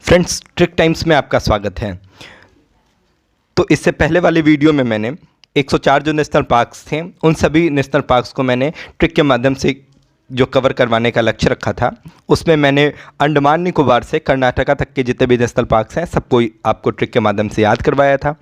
Friends, trick times में आपका स्वागत है। तो इससे पहले वाली वीडियो में मैंने 104 जो नेशनल पार्क्स थे उन सभी नेशनल पार्क्स को मैंने ट्रिक के माध्यम से जो कवर करवाने का लक्ष्य रखा था, उसमें मैंने अंडमान निकोबार से कर्नाटका तक के जितने भी नेशनल पार्क्स हैं सबको आपको ट्रिक के माध्यम से याद करवाया था।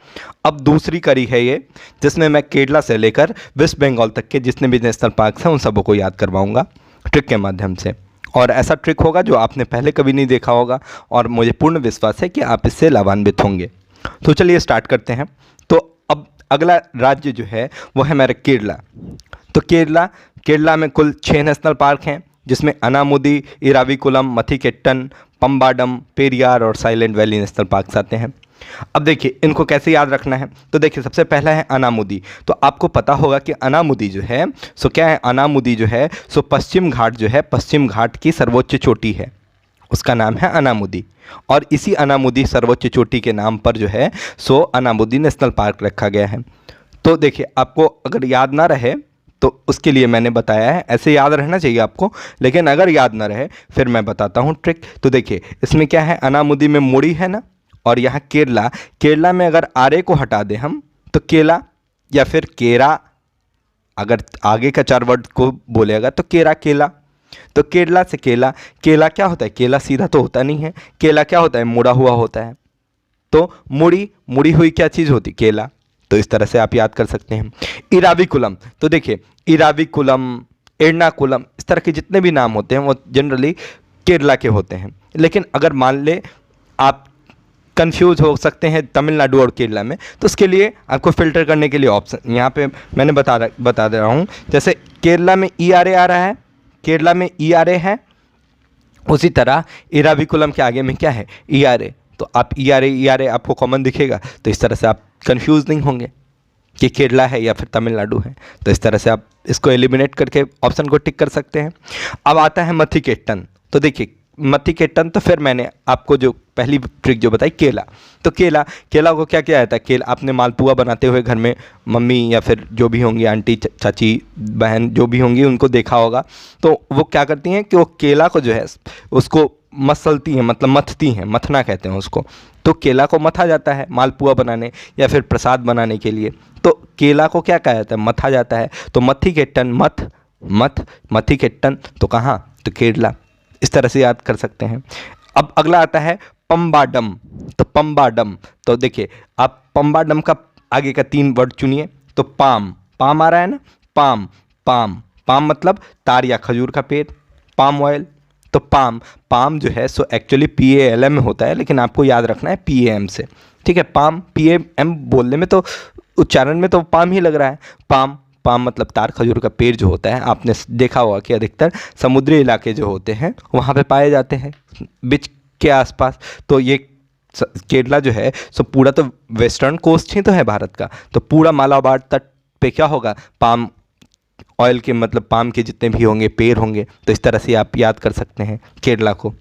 अब दूसरी कड़ी है ये, जिसमें मैं केरला से लेकर वेस्ट बंगाल तक के जितने भी नेशनल पार्क्स हैं उन सबों को याद करवाऊँगा ट्रिक के माध्यम से। और ऐसा ट्रिक होगा जो आपने पहले कभी नहीं देखा होगा और मुझे पूर्ण विश्वास है कि आप इससे लाभान्वित होंगे। तो चलिए स्टार्ट करते हैं। तो अब अगला राज्य जो है वो है मेरा केरला। तो केरला में कुल 6 नेशनल पार्क हैं, जिसमें अनामुदी, इराविकुलम, मथिकेट्टन, पम्बाडम, पेरियार और साइलेंट वैली नेशनल पार्क्स आते हैं। अब देखिए इनको कैसे याद रखना है। तो देखिए सबसे पहला है अनामुदी। तो आपको पता होगा कि अनामुदी जो है सो क्या है, अनामुदी जो है सो पश्चिम घाट जो है, पश्चिम घाट की सर्वोच्च चोटी है, उसका नाम है अनामुदी। और इसी अनामुदी सर्वोच्च चोटी के नाम पर जो है सो अनामुदी नेशनल पार्क रखा गया है। तो देखिए आपको अगर याद ना रहे तो उसके लिए मैंने बताया है, ऐसे याद रहना चाहिए आपको, लेकिन अगर याद ना रहे फिर मैं बताता हूँ ट्रिक। तो देखिए इसमें क्या है, अनामुदी में मुड़ी है ना, और यहाँ केरला में अगर आरे को हटा दें हम तो केला या फिर केरा, अगर आगे का 4 वर्ड को बोलेगा तो केला। तो केरला से केला क्या होता है, केला सीधा तो होता नहीं है, केला क्या होता है, मुड़ा हुआ होता है। तो मुड़ी हुई क्या चीज़ होती, केला। तो इस तरह से आप याद कर सकते हैं। इराविकुलम, तो देखिए इराविकुलम, एर्नाकुलम, इस तरह के जितने भी नाम होते हैं वो जनरली केरला के होते हैं। लेकिन अगर मान ले आप कंफ्यूज हो सकते हैं तमिलनाडु और केरला में, तो उसके लिए आपको फ़िल्टर करने के लिए ऑप्शन यहाँ पे मैंने बता दे रहा हूँ। जैसे केरला में ERA आ रहा है, केरला में ERA है, उसी तरह इराविकुलम के आगे में क्या है, ERA। तो आप ERA आपको कॉमन दिखेगा, तो इस तरह से आप कंफ्यूज नहीं होंगे कि केरला है या फिर तमिलनाडु है। तो इस तरह से आप इसको एलिमिनेट करके ऑप्शन को टिक कर सकते हैं। अब आता है मथिकेट्टन। तो देखिए मथिकेट्टन, तो फिर मैंने आपको जो पहली ट्रिक जो बताई केला, तो केला को क्या किया जाता है, केला आपने मालपुआ बनाते हुए घर में मम्मी या फिर जो भी होंगी आंटी चाची बहन जो भी होंगी उनको देखा होगा। तो वो क्या करती हैं कि वो केला को जो है उसको मसलती हैं, मतलब मथती हैं, मथना कहते हैं उसको। तो केला को मथा जाता है मालपुआ बनाने या फिर प्रसाद बनाने के लिए। तो केला को क्या कहा जाता है, मथा जाता है। तो मथिकेट्टन, मथिकेट्टन, तो कहाँ, तो केरला। इस तरह से याद कर सकते हैं। अब अगला आता है पम्बाडम। तो पम्बाडम, तो देखिए आप पम्बाडम का आगे का 3 वर्ड चुनिए। तो पाम आ रहा है ना, पाम मतलब तार या खजूर का पेड़, पाम ऑयल। तो पाम जो है सो एक्चुअली PALM में होता है, लेकिन आपको याद रखना है PAM से, ठीक है। PAM बोलने में तो उच्चारण में तो पाम ही लग रहा है। पाम मतलब तार खजूर का पेड़ जो होता है, आपने देखा होगा कि अधिकतर समुद्री इलाके जो होते हैं वहाँ पे पाए जाते हैं, बीच के आसपास। तो ये केरला जो है सो पूरा तो वेस्टर्न कोस्ट ही तो है भारत का, तो पूरा मालाबार तट पे क्या होगा, पाम ऑयल के मतलब पाम के जितने भी होंगे पेड़ होंगे। तो इस तरह से आप याद कर सकते हैं केरला को।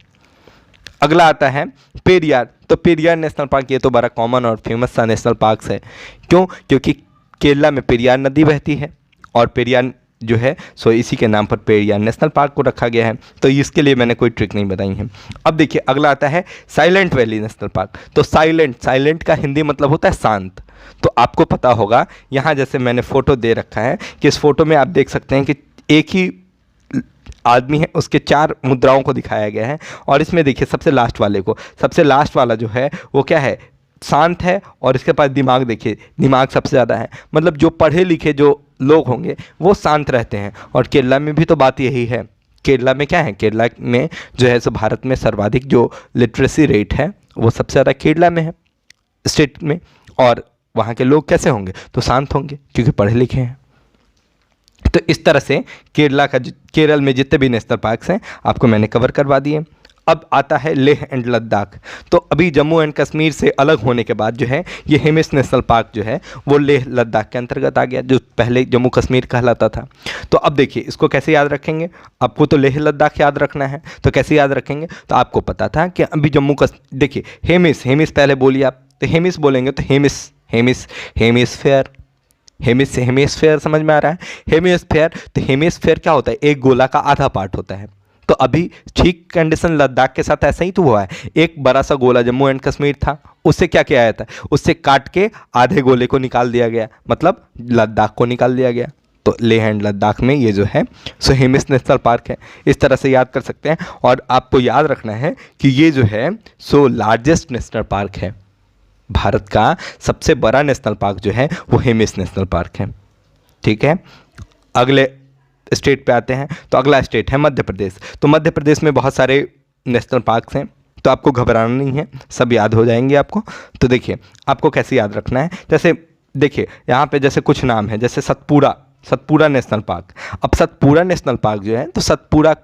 अगला आता है पेरियार। तो पेरियार नेशनल पार्क, ये तो बड़ा कॉमन और फेमस सा नेशनल पार्क है। क्योंकि केरला में पेरियार नदी बहती है और पेरियार जो है सो इसी के नाम पर पेरियार नेशनल पार्क को रखा गया है। तो इसके लिए मैंने कोई ट्रिक नहीं बताई है। अब देखिए अगला आता है साइलेंट वैली नेशनल पार्क। तो साइलेंट का हिंदी मतलब होता है शांत। तो आपको पता होगा, यहाँ जैसे मैंने फ़ोटो दे रखा है कि इस फोटो में आप देख सकते हैं कि एक ही आदमी है, उसके 4 मुद्राओं को दिखाया गया है। और इसमें देखिए सबसे लास्ट वाला जो है वो क्या है, शांत है, और इसके पास दिमाग, देखिए दिमाग सबसे ज़्यादा है। मतलब जो पढ़े लिखे जो लोग होंगे वो शांत रहते हैं। और केरला में भी तो बात यही है। केरला में क्या है, केरला में जो है सो भारत में सर्वाधिक जो लिटरेसी रेट है वो सबसे ज़्यादा केरला में है, स्टेट में। और वहाँ के लोग कैसे होंगे, तो शांत होंगे क्योंकि पढ़े लिखे हैं। तो इस तरह से केरल में जितने भी नेशनल पार्क्स हैं आपको मैंने कवर करवा दिए। अब आता है लेह एंड लद्दाख। तो अभी जम्मू एंड कश्मीर से अलग होने के बाद जो है ये हेमिस नेशनल पार्क जो है वो लेह लद्दाख के अंतर्गत आ गया, जो पहले जम्मू कश्मीर कहलाता था। तो अब देखिए इसको कैसे याद रखेंगे, आपको तो लेह लद्दाख याद रखना है, तो कैसे याद रखेंगे। तो आपको पता था कि अभी जम्मू कश्मीर, देखिए हेमिस पहले बोलिए आप, तो हेमिस बोलेंगे तो हेमिस्फेयर, हेमिस्फेयर समझ में आ रहा है। हेमिस्फेयर, तो हेमिस्फेयर क्या होता है, एक गोला का आधा पार्ट होता है। तो अभी ठीक कंडीशन लद्दाख के साथ ऐसा ही तो हुआ है। एक बड़ा सा गोला जम्मू एंड कश्मीर था, उससे क्या किया जाता है, उससे काट के आधे गोले को निकाल दिया गया, मतलब लद्दाख को निकाल दिया गया। तो लेह एंड लद्दाख में ये जो है सो हेमिस नेशनल पार्क है। इस तरह से याद कर सकते हैं। और आपको याद रखना है कि ये जो है सो लार्जेस्ट नेशनल पार्क है। भारत का सबसे बड़ा नेशनल पार्क जो है वो हेमिस नेशनल पार्क है। ठीक है, अगले स्टेट पे आते हैं। तो अगला स्टेट है मध्य प्रदेश। तो मध्य प्रदेश में बहुत सारे नेशनल पार्क्स हैं, तो आपको घबराना नहीं है, सब याद हो जाएंगे आपको। तो देखिए आपको कैसे याद रखना है, जैसे देखिए यहाँ पे जैसे कुछ नाम है, जैसे सतपुरा नेशनल पार्क। अब सतपुरा नेशनल पार्क जो है, तो सतपुरा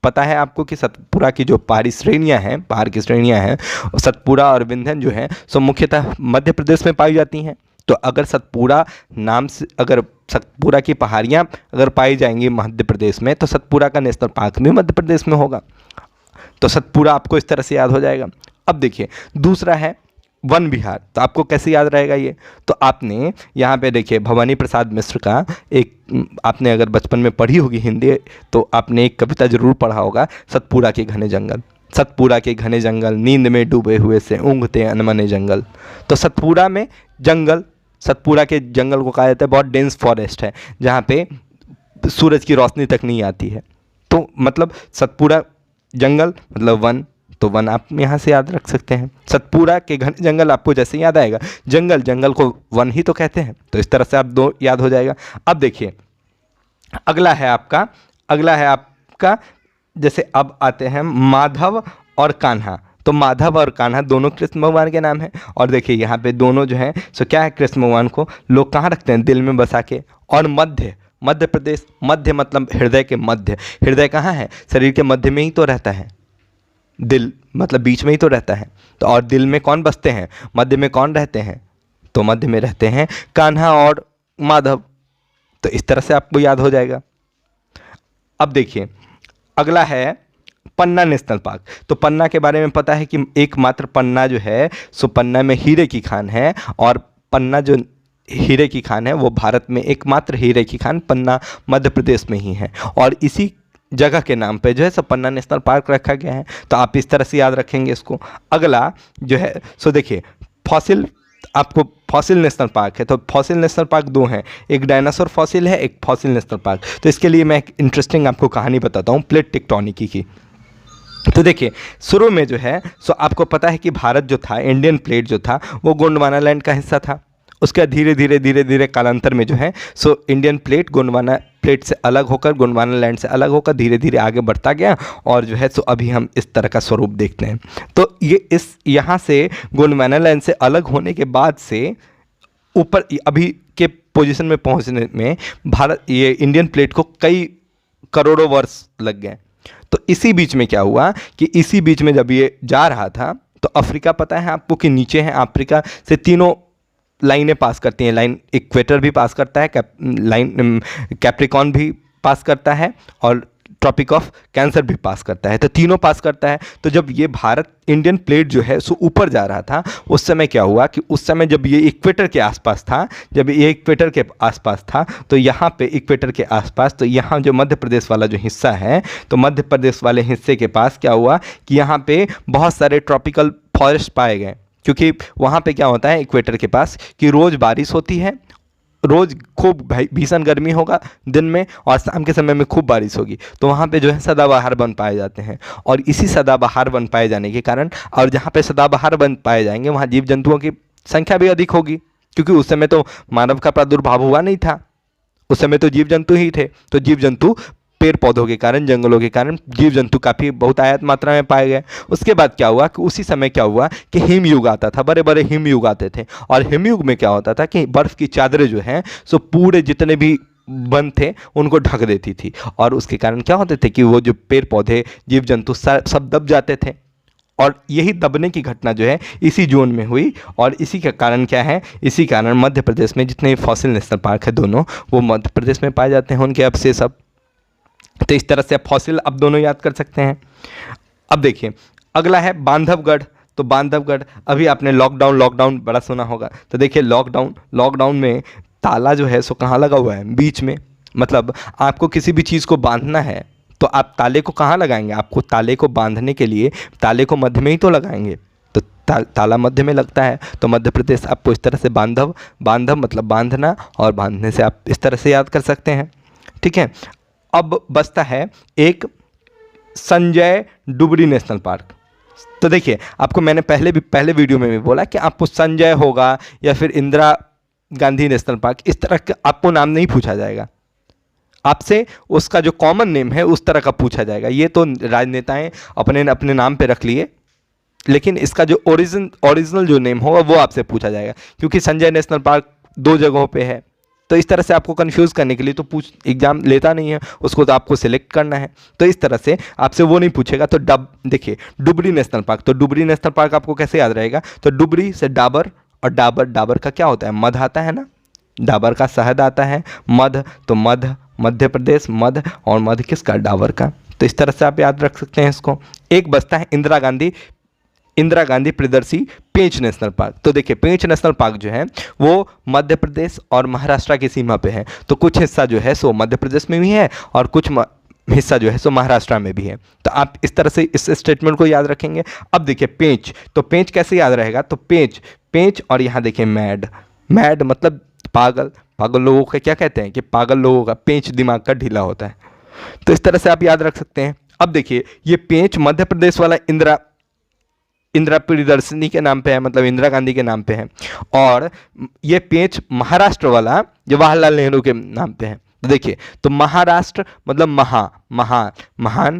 पता है आपको कि सतपुरा की जो पहाड़ी श्रेणियाँ हैं, पहाड़ की श्रेणियाँ हैं, सतपुरा और विंध्य जो हैं सो मुख्यतः मध्य प्रदेश में पाई जाती हैं। तो अगर सतपुरा नाम से, अगर सतपुरा की पहाड़ियाँ अगर पाई जाएंगी मध्य प्रदेश में, तो सतपुरा का नेशनल पार्क भी मध्य प्रदेश में होगा। तो सतपुरा आपको इस तरह से याद हो जाएगा। अब देखिए दूसरा है वन विहार। तो आपको कैसे याद रहेगा ये, तो आपने यहाँ पे देखिए भवानी प्रसाद मिश्र का एक, आपने अगर बचपन में पढ़ी होगी हिंदी, तो आपने एक कविता जरूर पढ़ा होगा, सतपुरा के घने जंगल। सतपुरा के घने जंगल नींद में डूबे हुए से ऊँघते अनमने जंगल। तो सतपुरा में जंगल, सतपुरा के जंगल को कहा जाता है बहुत डेंस फॉरेस्ट है, जहाँ पे सूरज की रोशनी तक नहीं आती है। तो मतलब सतपुरा जंगल मतलब वन, तो वन आप यहाँ से याद रख सकते हैं। सतपुरा के घने जंगल आपको जैसे याद आएगा, जंगल को वन ही तो कहते हैं, तो इस तरह से आप दो याद हो जाएगा। अब देखिए अगला है आपका जैसे अब आते हैं माधव और कान्हा। तो माधव और कान्हा दोनों कृष्ण भगवान के नाम हैं। और देखिए यहाँ पे दोनों जो हैं सो क्या है, कृष्ण भगवान को लोग कहाँ रखते हैं, दिल में बसा के। और मध्य प्रदेश, मध्य मतलब हृदय के मध्य। हृदय कहाँ है, शरीर के मध्य में ही तो रहता है, दिल मतलब बीच में ही तो रहता है। तो और दिल में कौन बसते हैं, मध्य में कौन रहते हैं, तो मध्य में रहते हैं कान्हा और माधव। तो इस तरह से आपको याद हो जाएगा। अब देखिए अगला है पन्ना नेशनल पार्क। तो पन्ना के बारे में पता है कि एकमात्र पन्ना जो है सो पन्ना में हीरे की खान है। और पन्ना जो हीरे की खान है वो भारत में एकमात्र हीरे की खान पन्ना मध्य प्रदेश में ही है। और इसी जगह के नाम पे जो है सो पन्ना नेशनल पार्क रखा गया है। तो आप इस तरह से याद रखेंगे इसको। अगला जो है सो देखिए फॉसिल नेशनल पार्क है। तो फॉसिल नेशनल पार्क दो हैं, एक डायनासोर फॉसिल है, एक फॉसिल नेशनल पार्क। तो इसके लिए मैं एक इंटरेस्टिंग आपको कहानी बताता हूँ प्लेट टेक्टोनिकी की। तो देखिए शुरू में जो है सो आपको पता है कि भारत जो था, इंडियन प्लेट जो था वो गोंडवाना लैंड का हिस्सा था। उसके धीरे धीरे कालांतर में जो है so Indian plate Gondwana plate से अलग होकर, गोंडवाना लैंड से अलग होकर धीरे धीरे आगे बढ़ता गया। और जो है सो अभी हम इस तरह का स्वरूप देखते हैं। तो ये यहाँ से गोंडवाना लैंड से अलग होने के बाद से ऊपर अभी के पोजीशन में पहुँचने में ये इंडियन प्लेट को कई करोड़ों वर्ष लग गए। तो इसी बीच में क्या हुआ कि इसी बीच में जब ये जा रहा था तो अफ्रीका पता है आपको कि नीचे है, अफ्रीका से तीनों लाइनें पास करती हैं। लाइन इक्वेटर भी पास करता है, लाइन कैप्रिकॉन भी पास करता है और ट्रॉपिक ऑफ कैंसर भी पास करता है। तो तीनों पास करता है। तो जब ये भारत इंडियन प्लेट जो है सो ऊपर जा रहा था, उस समय क्या हुआ कि उस समय जब ये इक्वेटर के आसपास था, तो यहाँ पे इक्वेटर के आसपास, तो यहाँ जो मध्य प्रदेश वाला जो हिस्सा है, तो मध्य प्रदेश वाले हिस्से के पास क्या हुआ कि यहाँ पे बहुत सारे ट्रॉपिकल फॉरेस्ट पाए गए। क्योंकि वहाँ पे क्या होता है इक्वेटर के पास कि रोज़ बारिश होती है, रोज़ खूब भीषण गर्मी होगा दिन में, और शाम के समय में खूब बारिश होगी। तो वहाँ पे जो है सदाबहार वन पाए जाते हैं। और इसी सदाबहार वन पाए जाने के कारण, और जहाँ पे सदाबहार वन पाए जाएंगे वहाँ जीव जंतुओं की संख्या भी अधिक होगी। क्योंकि उस समय तो मानव का प्रादुर्भाव हुआ नहीं था, उस समय तो जीव जंतु ही थे। तो जीव जंतु, पेड़ पौधों के कारण, जंगलों के कारण जीव जंतु काफ़ी बहुतायत मात्रा में पाए गए। उसके बाद क्या हुआ कि उसी समय क्या हुआ कि हिमयुग आता था, बड़े बड़े हिमयुग आते थे। और हिमयुग में क्या होता था कि बर्फ़ की चादरें जो हैं सो पूरे जितने भी वन थे उनको ढक देती थी। और उसके कारण क्या होते थे कि वो जो पेड़ पौधे, जीव जंतु सब दब जाते थे। और यही दबने की घटना जो है इसी जोन में हुई। और इसी का कारण क्या है, इसी कारण मध्य प्रदेश में जितने फॉसिल नेशनल पार्क है दोनों, वो मध्य प्रदेश में पाए जाते हैं, उनके अवशेष सब। तो इस तरह से फॉसिल अब दोनों याद कर सकते हैं। अब देखिए अगला है बांधवगढ़। तो बांधवगढ़, अभी आपने लॉकडाउन बड़ा सुना होगा। तो देखिए लॉकडाउन में ताला जो है सो कहाँ लगा हुआ है, बीच में। मतलब आपको किसी भी चीज़ को बांधना है तो आप ताले को कहाँ लगाएंगे? आपको ताले को बांधने के लिए ताले को मध्य में ही तो लगाएंगे। तो ताला मध्य में लगता है, तो मध्य प्रदेश आपको इस तरह से बांधव, बांधव मतलब बांधना, और बांधने से आप इस तरह से याद कर सकते हैं। ठीक है, अब बचता है एक संजय डुबरी नेशनल पार्क। तो देखिए, आपको मैंने पहले वीडियो में भी बोला कि आपको संजय होगा या फिर इंदिरा गांधी नेशनल पार्क, इस तरह का आपको नाम नहीं पूछा जाएगा, आपसे उसका जो कॉमन नेम है उस तरह का पूछा जाएगा। ये तो राजनेताएं अपने अपने नाम पे रख लिए, लेकिन इसका जो ओरिजिनल जो नेम होगा वो आपसे पूछा जाएगा, क्योंकि संजय नेशनल पार्क 2 जगहों पे है। तो इस तरह से आपको कंफ्यूज करने के लिए तो एग्जाम लेता नहीं है, उसको तो आपको सिलेक्ट करना है। तो इस तरह से आपसे वो नहीं पूछेगा। तो देखिए, डुबरी नेशनल पार्क, तो डुबरी नेशनल पार्क आपको कैसे याद रहेगा? तो डुबरी से डाबर, और डाबर का क्या होता है? मध आता है ना, डाबर का शहद आता है, मध, तो मध मध्य प्रदेश, मध, और मध किसका? डाबर का। तो इस तरह से आप याद रख सकते हैं इसको। एक बचता है इंदिरा गांधी प्रियदर्शी पेंच नेशनल पार्क। तो देखिए, पेंच नेशनल पार्क जो है वो मध्य प्रदेश और महाराष्ट्र की सीमा पे है। तो कुछ हिस्सा जो है सो मध्य प्रदेश में भी है, और कुछ हिस्सा जो है सो महाराष्ट्र में भी है। तो आप इस तरह से इस स्टेटमेंट को याद रखेंगे। अब देखिए पेंच, तो पेंच कैसे याद रहेगा? तो पेंच और यहाँ देखिए मैड मतलब पागल लोगों को क्या कहते हैं? कि पागल लोगों का पेंच दिमाग का ढीला होता है। तो इस तरह से आप याद रख सकते हैं। अब देखिए, ये पेंच मध्य प्रदेश वाला इंदिरा प्रियदर्शिनी के नाम पे है, मतलब इंदिरा गांधी के नाम पे है, और ये पेंच महाराष्ट्र वाला जवाहरलाल नेहरू के नाम पे है। तो देखिए, तो महाराष्ट्र मतलब महान,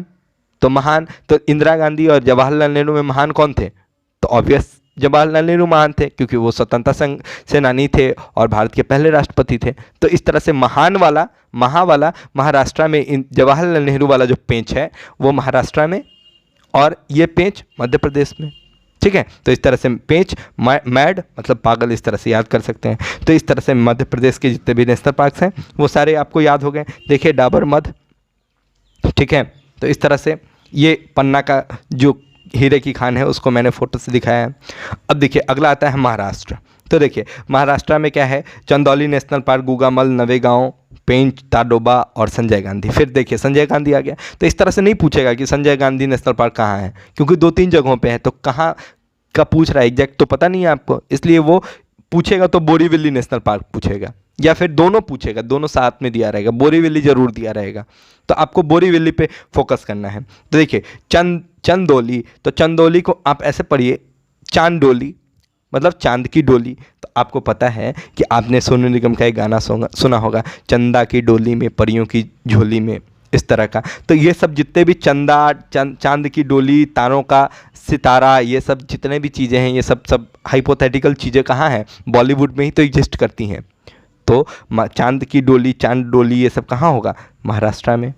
तो इंदिरा गांधी और जवाहरलाल नेहरू में महान कौन थे? तो ऑब्वियस जवाहरलाल नेहरू महान थे, क्योंकि वो स्वतंत्रता सेनानी थे और भारत के पहले राष्ट्रपति थे। तो इस तरह से महा वाला महाराष्ट्र में, जवाहरलाल नेहरू वाला जो पेंच है वो महाराष्ट्र में, और ये पेंच मध्य प्रदेश में। ठीक है, तो इस तरह से पेंच मैड मतलब पागल, इस तरह से याद कर सकते हैं। तो इस तरह से मध्य प्रदेश के जितने भी नेशनल पार्क्स हैं वो सारे आपको याद हो गए। देखिए, डाबर, मध। ठीक है, तो इस तरह से ये पन्ना का जो हीरे की खान है उसको मैंने फोटो से दिखाया है। अब देखिए, अगला आता है महाराष्ट्र। तो देखिए, महाराष्ट्र में क्या है? चंदौली नेशनल पार्क, गुगामल, नवेगांव, पेंच, ताडोबा और संजय गांधी। फिर देखिए, संजय गांधी आ गया। तो इस तरह से नहीं पूछेगा कि संजय गांधी नेशनल पार्क कहाँ है, क्योंकि 2-3 जगहों पे है। तो कहाँ का पूछ रहा है एग्जैक्ट तो पता नहीं है आपको, इसलिए वो पूछेगा तो बोरीवली नेशनल पार्क पूछेगा, या फिर दोनों पूछेगा, दोनों साथ में दिया रहेगा, बोरीवली जरूर दिया रहेगा। तो आपको बोरीवली पे फोकस करना है। तो देखिए, चंदौली, तो चंदौली को आप ऐसे पढ़िए चांदोली, मतलब चांद की डोली। तो आपको पता है कि आपने सोनू निगम का एक गाना सुना होगा, चंदा की डोली में परियों की झोली में, इस तरह का। तो ये सब जितने भी चांद की डोली, तारों का सितारा, ये सब जितने भी चीज़ें हैं, ये सब हाइपोथेटिकल चीज़ें कहाँ हैं? बॉलीवुड में ही तो एग्जिस्ट करती हैं। तो चांद की डोली, चांद डोली, ये सब कहाँ होगा? महाराष्ट्र में।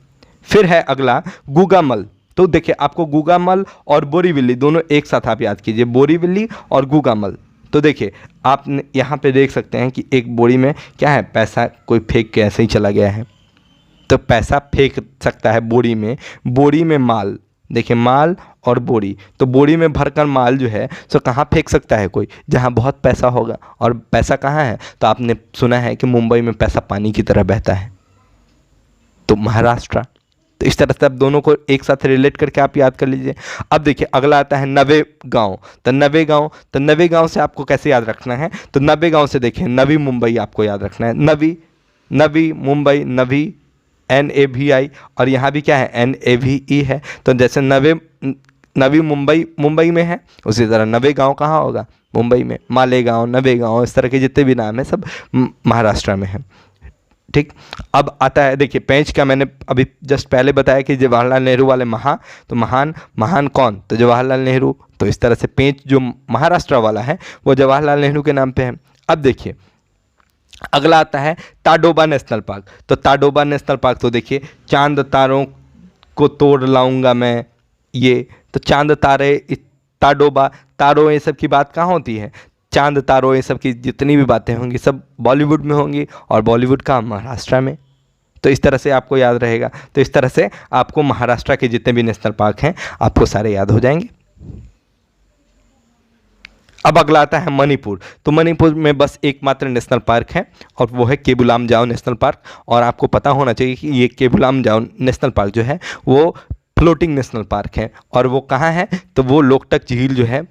फिर है अगला गुगामल। तो देखिए, आपको गुगामल और बोरीवली दोनों एक साथ आप याद कीजिए, बोरीवली और गुगामल। तो देखिए, आप यहाँ पे देख सकते हैं कि एक बोरी में क्या है? पैसा कोई फेंक के ऐसे ही चला गया है। तो पैसा फेंक सकता है बोरी में माल। देखिए, माल और बोरी, तो बोरी में भरकर माल जो है सो कहाँ फेंक सकता है कोई? जहाँ बहुत पैसा होगा। और पैसा कहाँ है? तो आपने सुना है कि मुंबई में पैसा पानी की तरह बहता है, तो महाराष्ट्र। तो इस तरह से आप दोनों को एक साथ रिलेट करके आप याद कर लीजिए। अब देखिए, अगला आता है नवेगांव। तो नवेगांव से आपको कैसे याद रखना है? तो नवेगांव से देखिए, नवी मुंबई आपको याद रखना है। नवी मुंबई, नवी NAVI, और यहाँ भी क्या है? NAVE है। तो जैसे नवी मुंबई में है, उसी तरह नवेगांव कहाँ होगा? मुंबई में। मालेगांव, नवेगांव, इस तरह के जितने भी नाम हैं सब महाराष्ट्र में है। ठीक, अब आता है, देखिए, पेंच का मैंने अभी जस्ट पहले बताया कि जवाहरलाल नेहरू वाले तो महान कौन? तो जवाहरलाल नेहरू। तो इस तरह से पेंच जो महाराष्ट्र वाला है वो जवाहरलाल नेहरू के नाम पे है। अब देखिए, अगला आता है ताडोबा नेशनल पार्क। तो ताडोबा नेशनल पार्क, तो देखिए, चांद तारों को तोड़ लाऊंगा मैं, ये तो चांद तारे, ताडोबा, तारों, ये सब की बात कहाँ होती है? चांद तारों, ये सब की जितनी भी बातें होंगी सब बॉलीवुड में होंगी, और बॉलीवुड का महाराष्ट्र में। तो इस तरह से आपको याद रहेगा। तो इस तरह से आपको महाराष्ट्र के जितने भी नेशनल पार्क हैं आपको सारे याद हो जाएंगे। अब अगला आता है मणिपुर। तो मणिपुर में बस एकमात्र नेशनल पार्क है और वो है केबू लामजाओ नेशनल पार्क। और आपको पता होना चाहिए कि ये केबू लामजाओ नेशनल पार्क जो है वो फ्लोटिंग नेशनल पार्क है। और वो कहाँ है, तो वो लोकटक झील जो है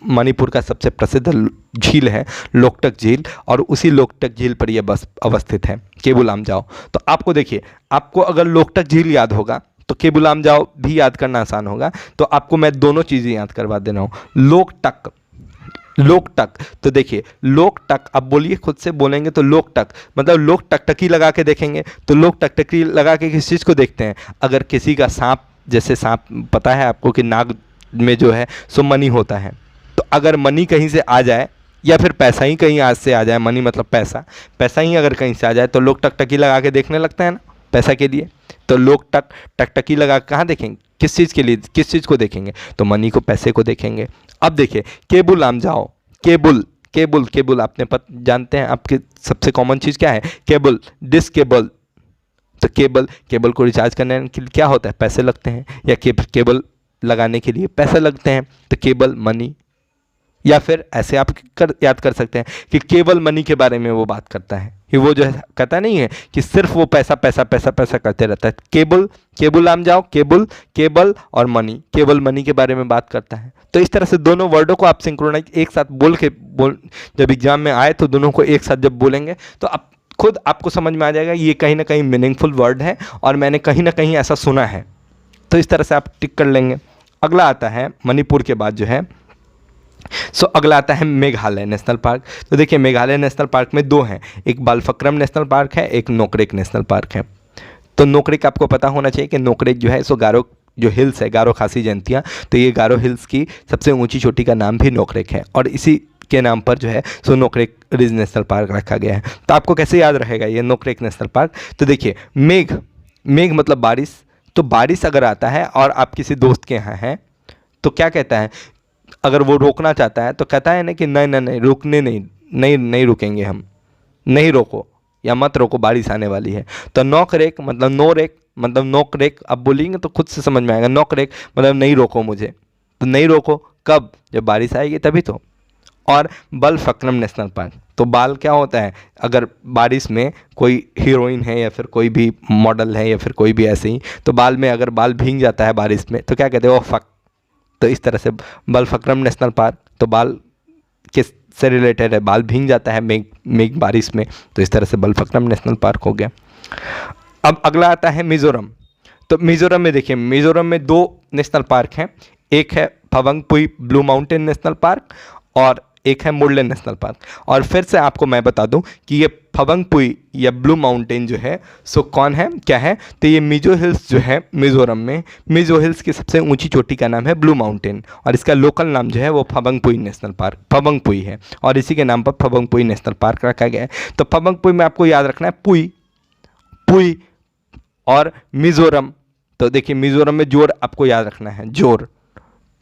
मणिपुर का सबसे प्रसिद्ध झील है लोकटक झील, और उसी लोकटक झील पर यह बस अवस्थित है केबू लामजाओ। तो आपको देखिए, आपको अगर लोकटक झील याद होगा तो केबू लामजाओ भी याद करना आसान होगा। तो आपको मैं दोनों चीज़ें याद करवा दे रहा हूँ। लोकटक, लोकटक, तो देखिए लोकटक, अब बोलिए खुद से, बोलेंगे तो लोकटक मतलब लोक टकटकी लगा के देखेंगे। तो लोक टकटकी लगा के किस चीज़ को देखते हैं, अगर किसी का सांप, जैसे सांप पता है आपको कि नाग में जो है सो मनी होता है, तो अगर मनी कहीं से आ जाए या फिर पैसा ही कहीं आज से आ जाए, मनी मतलब पैसा, पैसा ही अगर कहीं से आ जाए तो लोग टकटकी लगा के देखने लगते हैं ना पैसा के लिए। तो लोग टकटकी लगा कहाँ देखेंगे, किस चीज़ के लिए, किस चीज़ को देखेंगे, तो मनी को, पैसे को देखेंगे। अब देखिए केबू लामजाओ, केबुल, केबुल, केबुल आपने जानते हैं आपके सबसे कॉमन चीज़ क्या है, केबल, डिश केबल। तो केबल, केबल को रिचार्ज करने के लिए क्या होता है, पैसे लगते हैं, या केबल लगाने के लिए पैसे लगते हैं, तो केबल मनी। या फिर ऐसे आप याद कर सकते हैं कि केवल मनी के बारे में वो बात करता है, कि वो जो है कहता नहीं है कि सिर्फ वो पैसा पैसा पैसा पैसा करते रहता है। Cable, cable Lamjao, cable, cable और मनी, केवल मनी के बारे में बात करता है। तो इस तरह से दोनों वर्डों को आप सिंक्रोनाइज एक साथ जब एग्जाम में आए तो दोनों को एक साथ जब बोलेंगे तो आप खुद आपको समझ में आ जाएगा ये कहीं ना कहीं मीनिंगफुल वर्ड है और मैंने कहीं ना कहीं ऐसा सुना है। तो इस तरह से आप टिक कर लेंगे। अगला आता है मणिपुर के बाद जो है अगला आता है मेघालय नेशनल पार्क। तो देखिए मेघालय नेशनल पार्क में दो हैं, एक बालफक्रम नेशनल पार्क है, एक नोकरेक नेशनल पार्क है। तो नोकरेक आपको पता होना चाहिए कि नोकरेक जो है गारो जो हिल्स है, गारो खासी जयंतियाँ, तो ये गारो हिल्स की सबसे ऊंची चोटी का नाम भी नोकरेक है और इसी के नाम पर जो है नोकरेक रिज नेशनल पार्क रखा गया है। तो आपको कैसे याद रहेगा ये नोकरेक नेशनल पार्क, तो देखिए मेघ, मेघ मतलब बारिश। तो बारिश अगर आता है और आप किसी दोस्त के यहाँ हैं तो क्या कहता है, अगर वो रोकना चाहता है तो कहता है ना कि नहीं नहीं नहीं रुकने नहीं रुकेंगे हम, नहीं रोको या मत रोको, बारिश आने वाली है। तो नोकरेक मतलब नोकरेक, अब बोलेंगे तो खुद से समझ में आएगा। नोकरेक मतलब नहीं रोको मुझे, तो नहीं रोको कब, जब बारिश आएगी तभी तो। और बालफक्रम नेशनल पार्क, तो बाल क्या होता है, अगर बारिश में कोई हीरोइन है या फिर कोई भी मॉडल है या फिर कोई भी ऐसे ही, तो बाल में अगर बाल भीग जाता है बारिश में तो क्या कहते हैं, वो फक। तो इस तरह से बालफक्रम नेशनल पार्क, तो बाल किस से रिलेटेड है, बाल भीग जाता है मेघ बारिश में, तो इस तरह से बालफक्रम नेशनल पार्क हो गया। अब अगला आता है मिज़ोरम। तो मिज़ोरम में देखिए, मिज़ोरम में दो नेशनल पार्क हैं, एक है फवंगपुई ब्लू माउंटेन नेशनल पार्क और एक है मुरलेन नेशनल पार्क। और फिर से आपको मैं बता दूं कि ये फवंगपुई या ब्लू माउंटेन जो है कौन है, क्या है, तो ये मिजो हिल्स जो है मिज़ोरम में, मिजो हिल्स की सबसे ऊंची चोटी का नाम है ब्लू माउंटेन और इसका लोकल नाम जो है वो फवंगपुई नेशनल पार्क, फवंगपुई है और इसी के नाम पर फवंगपुई नेशनल पार्क रखा गया है। तो फवंगपुई में आपको याद रखना है पुई, पुई और मिज़ोरम। तो देखिए मिज़ोरम में जोर आपको याद रखना है, जोर।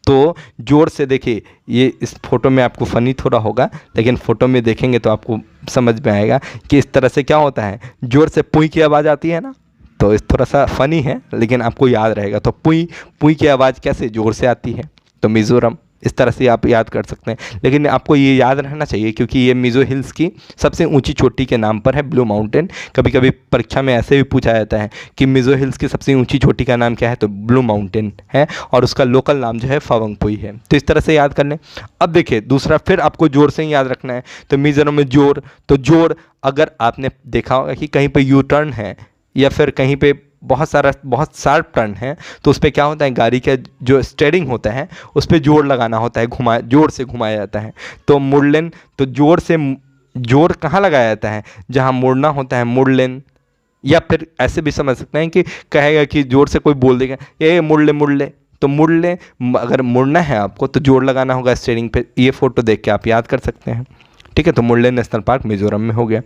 तो जोर से देखिए, ये इस फोटो में आपको फ़नी थोड़ा होगा लेकिन फ़ोटो में देखेंगे तो आपको समझ में आएगा कि इस तरह से क्या होता है, जोर से पुई की आवाज़ आती है ना, तो इस थोड़ा सा फ़नी है लेकिन आपको याद रहेगा। तो पुई, पुई की आवाज़ कैसे, जोर से आती है, तो मिज़ोरम। इस तरह से आप याद कर सकते हैं, लेकिन आपको ये याद रहना चाहिए क्योंकि ये मिज़ो हिल्स की सबसे ऊंची चोटी के नाम पर है ब्लू माउंटेन। कभी कभी परीक्षा में ऐसे भी पूछा जाता है कि मिज़ो हिल्स की सबसे ऊंची चोटी का नाम क्या है, तो ब्लू माउंटेन है और उसका लोकल नाम जो है फवंगपुई है। तो इस तरह से याद कर लें। अब देखिए दूसरा, फिर आपको जोर से ही याद रखना है। तो मिज़ोरम में जोर, तो जोर अगर आपने देखा होगा कि कहीं पर यू टर्न है या फिर कहीं पर बहुत शार्प टर्न है तो उस पर क्या होता है, गाड़ी का जो स्टीयरिंग होता है उस पर जोर लगाना होता है, जोर से घुमाया जाता है। तो मुरलेन, तो जोर कहाँ लगाया जाता है, जहाँ मुड़ना होता है, मुरलेन। या फिर ऐसे भी समझ सकते हैं कि कहेगा कि जोर से कोई बोल देगा ये मुड़ले, तो मुड़ले, अगर मुड़ना है आपको तो जोर लगाना होगा स्टीयरिंग पे। ये फोटो देख के आप याद कर सकते हैं, ठीक है। तो मुरलेन नेशनल पार्क मिज़ोरम में हो गया।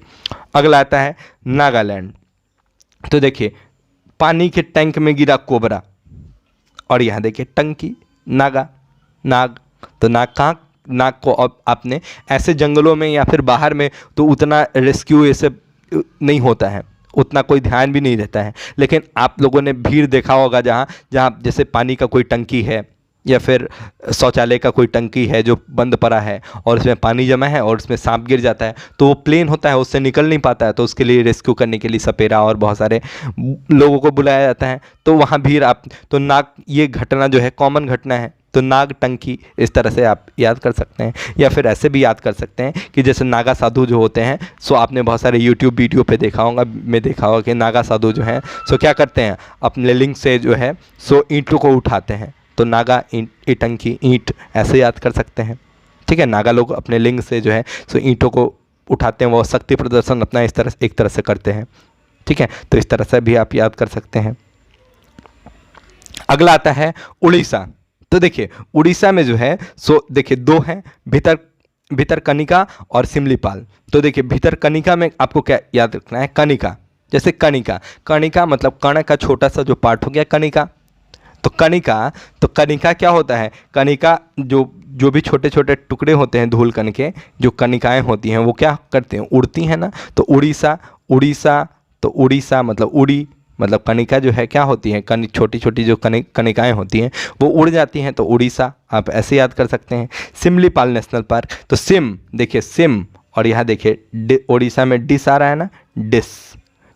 अगला आता है नागालैंड। तो देखिए पानी के टैंक में गिरा कोबरा और यहाँ देखिए टंकी, नाग, तो नाग कहाँ, नाग को अब आपने ऐसे जंगलों में या फिर बाहर में तो उतना रेस्क्यू ये सब नहीं होता है, उतना कोई ध्यान भी नहीं रहता है। लेकिन आप लोगों ने भीड़ देखा होगा जहाँ जैसे पानी का कोई टंकी है या फिर शौचालय का कोई टंकी है जो बंद पड़ा है और उसमें पानी जमा है और उसमें सांप गिर जाता है, तो वो प्लेन होता है, उससे निकल नहीं पाता है, तो उसके लिए रेस्क्यू करने के लिए सपेरा और बहुत सारे लोगों को बुलाया जाता है। तो वहाँ भीड़ आप तो नाग, ये घटना जो है कॉमन घटना है, तो नाग टंकी इस तरह से आप याद कर सकते हैं। या फिर ऐसे भी याद कर सकते हैं कि जैसे नागा साधु जो होते हैं, सो आपने बहुत सारे यूट्यूब वीडियो पे देखा होगा, मैं देखा होगा कि नागा साधु जो हैं सो क्या करते हैं, अपने लिंग से जो है सो ईंटों को उठाते हैं, तो नागा टंकी ईंट ऐसे याद कर सकते हैं। ठीक है, नागा लोग अपने लिंग से जो है सो ईंटों को उठाते हैं, वो शक्ति प्रदर्शन अपना इस तरह एक तरह से करते हैं। ठीक है, तो इस तरह से भी आप याद कर सकते हैं। अगला आता है उड़ीसा। तो देखिए उड़ीसा में जो है सो देखिए दो हैं, भितरकनिका और सिमलीपाल। तो देखिए भितरकनिका में आपको क्या याद रखना है, कनिका, जैसे कनिका मतलब कर्ण का छोटा सा जो पार्ट हो गया कनिका। तो कनिका क्या होता है, कनिका जो भी छोटे छोटे टुकड़े होते हैं धूल कण के, जो कनिकाएं होती हैं वो क्या करते हैं, उड़ती हैं ना। तो उड़ीसा मतलब उड़ी, मतलब कनिका जो है क्या होती है, छोटी छोटी जो कनिकाएं होती हैं वो उड़ जाती हैं, तो उड़ीसा आप ऐसे याद कर सकते हैं। सिमलीपाल नेशनल पार्क, तो देखिए सिम और यहाँ देखिए उड़ीसा में डिस आ रहा है ना, डिस,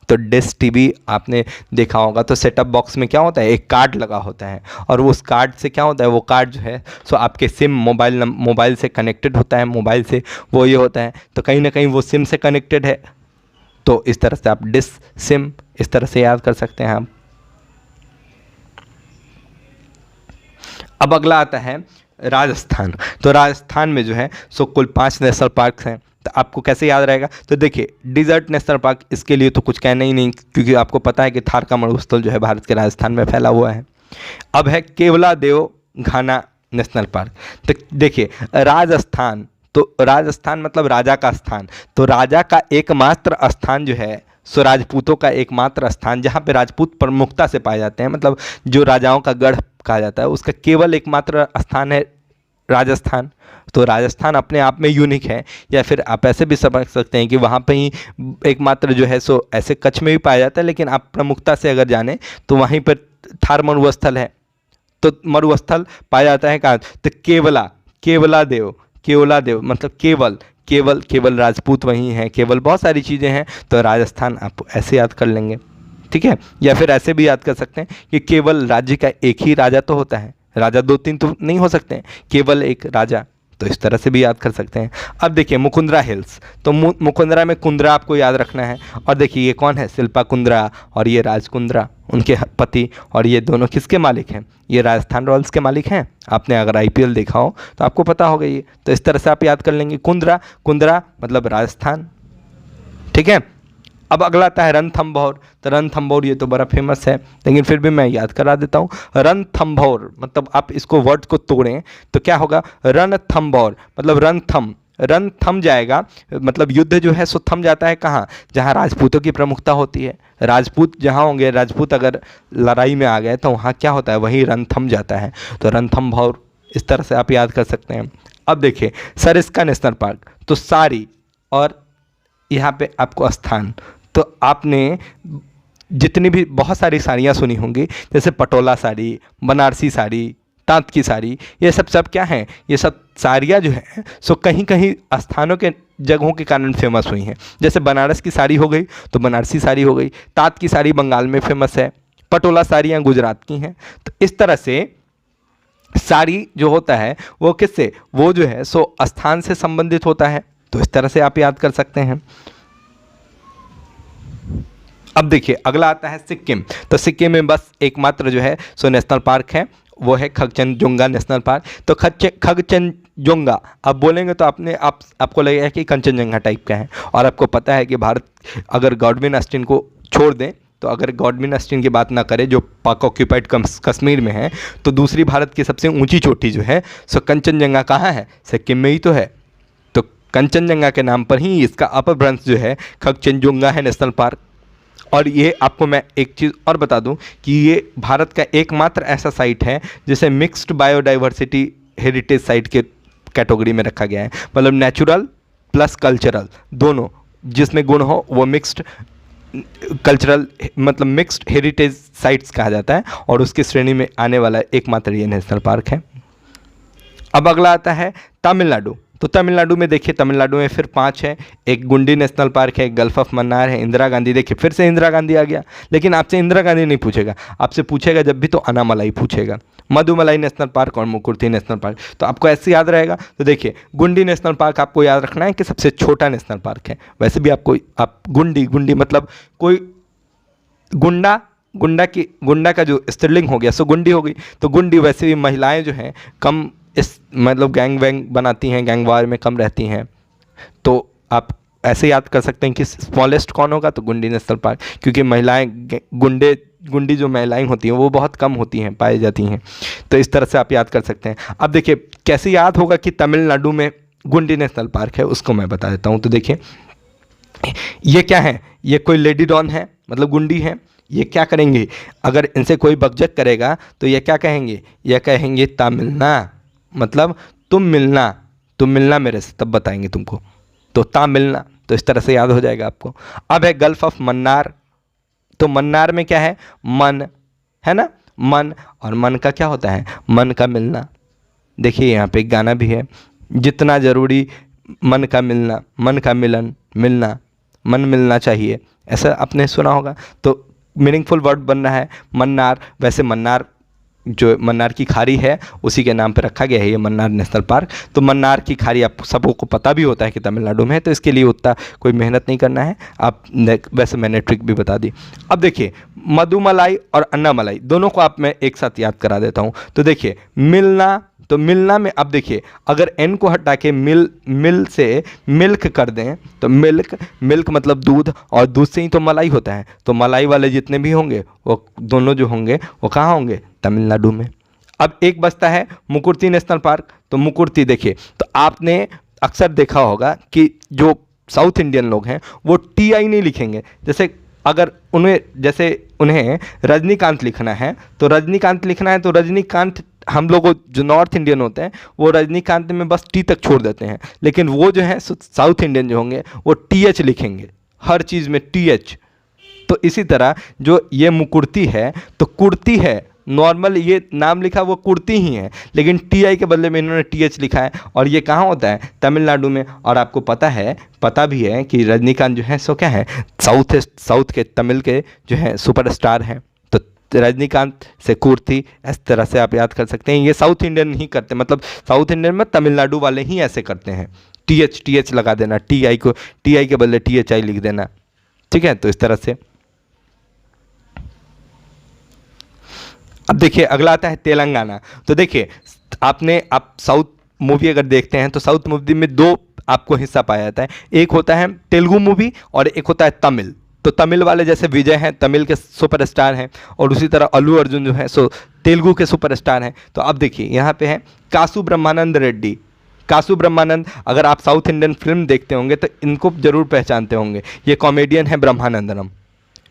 तो डिस टीवी आपने देखा होगा। तो सेटअप बॉक्स में क्या होता है, एक कार्ड लगा होता है, और उस कार्ड से क्या होता है, वो कार्ड जो है सो आपके सिम मोबाइल से कनेक्टेड होता है, मोबाइल से वो ये होता है, तो कहीं ना कहीं वो सिम से कनेक्टेड है। तो इस तरह से आप डिस सिम इस तरह से याद कर सकते हैं आप। अब अगला आता है राजस्थान। तो राजस्थान में जो है सो कुल 5 नेशनल पार्क हैं। तो आपको कैसे याद रहेगा, तो देखिए डिजर्ट नेशनल पार्क, इसके लिए तो कुछ कहना ही नहीं, क्योंकि आपको पता है कि थार का मरुस्थल जो है भारत के राजस्थान में फैला हुआ है। अब है केवलादेव घाना नेशनल पार्क। तो देखिए राजस्थान, तो राजस्थान मतलब राजा का स्थान, तो राजा का एकमात्र स्थान जो है सो राजपूतों का एकमात्र स्थान, जहाँ पे राजपूत प्रमुखता से पाए जाते हैं, मतलब जो राजाओं का गढ़ कहा जाता है, उसका केवल एकमात्र स्थान है राजस्थान। तो राजस्थान अपने आप में यूनिक है, या फिर आप ऐसे भी समझ सकते हैं कि वहाँ पे ही एकमात्र जो है सो ऐसे कच्छ में भी पाया जाता है, लेकिन आप प्रमुखता से अगर जाने तो वहीं पर थार मरुस्थल है। तो मरुस्थल पाया जाता है कहाँ, तो केवलादेव मतलब केवल राजपूत वहीं हैं, केवल बहुत सारी चीज़ें हैं, तो राजस्थान आप ऐसे याद कर लेंगे। ठीक है, या फिर ऐसे भी याद कर सकते हैं कि केवल राज्य का एक ही राजा तो होता है, राजा 2-3 तो नहीं हो सकते हैं, केवल एक राजा, तो इस तरह से भी याद कर सकते हैं। अब देखिए मुकुंदरा हिल्स, तो मुकुंदरा में कुंदरा आपको याद रखना है, और देखिए ये कौन है, शिल्पा कुंद्रा और ये राज कुंद्रा, उनके पति, और ये दोनों किसके मालिक हैं, ये राजस्थान रॉयल्स के मालिक हैं। आपने अगर IPL देखा हो तो आपको पता होगा ये, तो इस तरह से आप याद कर लेंगे, कुंद्रा मतलब राजस्थान। ठीक है, अब अगला आता है रणथंभौर। तो रणथंभौर ये तो बड़ा फेमस है, लेकिन फिर भी मैं याद करा देता हूँ। रणथंभौर मतलब आप इसको वर्ड को तोड़ें तो क्या होगा, रणथंभौर मतलब रन थम जाएगा, मतलब युद्ध जो है सो थम जाता है कहाँ, जहाँ राजपूतों की प्रमुखता होती है। राजपूत जहाँ होंगे, राजपूत अगर लड़ाई में आ गए तो वहाँ क्या होता है, वहीं रन थम जाता है, तो रणथंभौर इस तरह से आप याद कर सकते हैं। अब देखिए सरिस्का नेशनल पार्क, तो सारी और यहाँ पे आपको स्थान, तो आपने जितनी भी बहुत सारी साड़ियाँ सुनी होंगी, जैसे पटोला साड़ी, बनारसी साड़ी, तांत की साड़ी, ये सब क्या हैं, ये सब साड़ियाँ जो हैं सो कहीं कहीं स्थानों के जगहों के कारण फेमस हुई हैं। जैसे बनारस की साड़ी हो गई तो बनारसी साड़ी हो गई, तांत की साड़ी बंगाल में फेमस है, पटोला साड़ियाँ गुजरात की हैं। तो इस तरह से साड़ी जो होता है वो किससे, वो जो है सो स्थान से संबंधित होता है, तो इस तरह से आप याद कर सकते हैं। अब देखिए अगला आता है सिक्किम। तो सिक्किम में बस एकमात्र जो है सो नेशनल पार्क है, वो है खगचनजुंगा नेशनल पार्क। तो खगचनजुंगा अब बोलेंगे तो आपको लगेगा कि कंचनजंगा टाइप का है, और आपको पता है कि भारत अगर गॉडविन ऑस्टिन को छोड़ दें, तो अगर गॉडविन ऑस्टिन की बात ना करें जो पाक ऑक्यूपाइड कश्मीर में है, तो दूसरी भारत की सबसे ऊंची चोटी जो है सो कंचनजंगा कहाँ है, सिक्किम में ही तो है। तो कंचनजंगा के नाम पर ही इसका अपर ब्रांच जो है खगचनजुंगा है नेशनल पार्क। और ये आपको मैं एक चीज़ और बता दूं कि ये भारत का एकमात्र ऐसा साइट है जिसे मिक्स्ड बायोडाइवर्सिटी हेरिटेज साइट के कैटेगरी में रखा गया है, मतलब नेचुरल प्लस कल्चरल दोनों जिसमें गुण हो वो मिक्स्ड कल्चरल मतलब मिक्स्ड हेरिटेज साइट्स कहा जाता है, और उसकी श्रेणी में आने वाला एकमात्र ये नेशनल पार्क है। अब अगला आता है तमिलनाडु। तो तमिलनाडु में देखिए, तमिलनाडु में फिर 5 है। एक गुंडी नेशनल पार्क है, गल्फ ऑफ मन्नार है, इंदिरा गांधी, देखिए फिर से इंदिरा गांधी आ गया। लेकिन आपसे इंदिरा गांधी नहीं पूछेगा, आपसे पूछेगा जब भी तो अनामलाई पूछेगा, मधुमलाई नेशनल पार्क और मुकुर्ती नेशनल पार्क। तो आपको ऐसे याद रहेगा। तो देखिए गुंडी नेशनल पार्क आपको याद रखना है कि सबसे छोटा नेशनल पार्क है। वैसे भी आपको आप गुंडी मतलब कोई गुंडा का जो स्त्रीलिंग हो गया सो गुंडी हो गई। तो गुंडी, वैसे भी महिलाएं जो हैं कम इस मतलब गैंग वैंग बनाती हैं, गैंग वार में कम रहती हैं। तो आप ऐसे याद कर सकते हैं कि स्मॉलेस्ट कौन होगा, तो गुंडी नेशनल पार्क, क्योंकि महिलाएं गुंडी जो महिलाएं होती हैं वो बहुत कम होती हैं, पाई जाती हैं। तो इस तरह से आप याद कर सकते हैं। अब देखिए कैसे याद होगा कि तमिलनाडु में गुंडी नेशनल पार्क है, उसको मैं बता देता हूँ। तो देखिए ये क्या है, ये कोई लेडी डॉन है, मतलब गुंडी है। ये क्या करेंगे, अगर इनसे कोई बकझक करेगा तो ये क्या कहेंगे, ये कहेंगे तमिलना, मतलब तुम मिलना मेरे से, तब बताएंगे तुमको। तो मिलना, तो इस तरह से याद हो जाएगा आपको। अब है गल्फ ऑफ मन्नार। तो मन्नार में क्या है, मन है ना, मन, और मन का क्या होता है, मन का मिलना। देखिए यहाँ पे एक गाना भी है, जितना ज़रूरी मन का मिलना, मन का मिलना, मन मिलना चाहिए, ऐसा आपने सुना होगा। तो मीनिंगफुल वर्ड बन रहा है मन्नार। वैसे मन्नार जो मन्नार की खाड़ी है उसी के नाम पर रखा गया है ये मन्नार नेशनल पार्क। तो मन्नार की खाड़ी आप सबको को पता भी होता है कि तमिलनाडु में है, तो इसके लिए उतना कोई मेहनत नहीं करना है आप, वैसे मैंने ट्रिक भी बता दी। अब देखिए मधुमलाई और अन्नामलाई दोनों को आप मैं एक साथ याद करा देता हूँ। तो देखिए मिलना, तो मिलना में अब देखिए अगर एन को हटा के मिल से मिल्क कर दें तो मिल्क मतलब दूध, और दूध से ही तो मलाई होता है। तो मलाई वाले जितने भी होंगे वो दोनों जो होंगे वो कहाँ होंगे, तमिलनाडु में। अब एक बचता है मुकुर्ती नेशनल पार्क। तो मुकुर्ती देखिए, तो आपने अक्सर देखा होगा कि जो साउथ इंडियन लोग हैं वो TI नहीं लिखेंगे। जैसे अगर उन्हें रजनीकांत लिखना है तो रजनीकांत, हम लोग जो नॉर्थ इंडियन होते हैं वो रजनीकांत में बस टी तक छोड़ देते हैं। लेकिन वो जो है साउथ इंडियन जो होंगे वो TH लिखेंगे, हर चीज़ में TH। तो इसी तरह जो ये मुकुर्ती है तो कुर्ती है, नॉर्मल ये नाम लिखा वो कुर्ती ही है, लेकिन TI के बदले में इन्होंने TH लिखा है। और ये कहाँ होता है, तमिलनाडु में। और आपको पता भी है कि रजनीकांत जो है सो क्या है, साउथ के तमिल के जो है सुपरस्टार हैं। तो रजनीकांत से कुर्ती, इस तरह से आप याद कर सकते हैं। ये साउथ इंडियन ही करते, मतलब साउथ इंडियन में तमिलनाडु वाले ही ऐसे करते हैं, TH लगा देना, TI के बदले THI लिख देना, ठीक है। तो इस तरह से अब देखिए अगला आता है तेलंगाना। तो देखिए आप साउथ मूवी अगर देखते हैं तो साउथ मूवी में 2 आपको हिस्सा पाया जाता है, एक होता है तेलुगु मूवी और एक होता है तमिल। तो तमिल वाले जैसे विजय हैं तमिल के सुपरस्टार हैं, और उसी तरह अल्लू अर्जुन जो है सो तेलुगु के सुपरस्टार हैं। तो अब देखिए यहाँ पे है कासु ब्रह्मानंद रेड्डी। कासु ब्रह्मानंद, अगर आप साउथ इंडियन फिल्म देखते होंगे तो इनको जरूर पहचानते होंगे, ये कॉमेडियन है ब्रह्मानंदनम,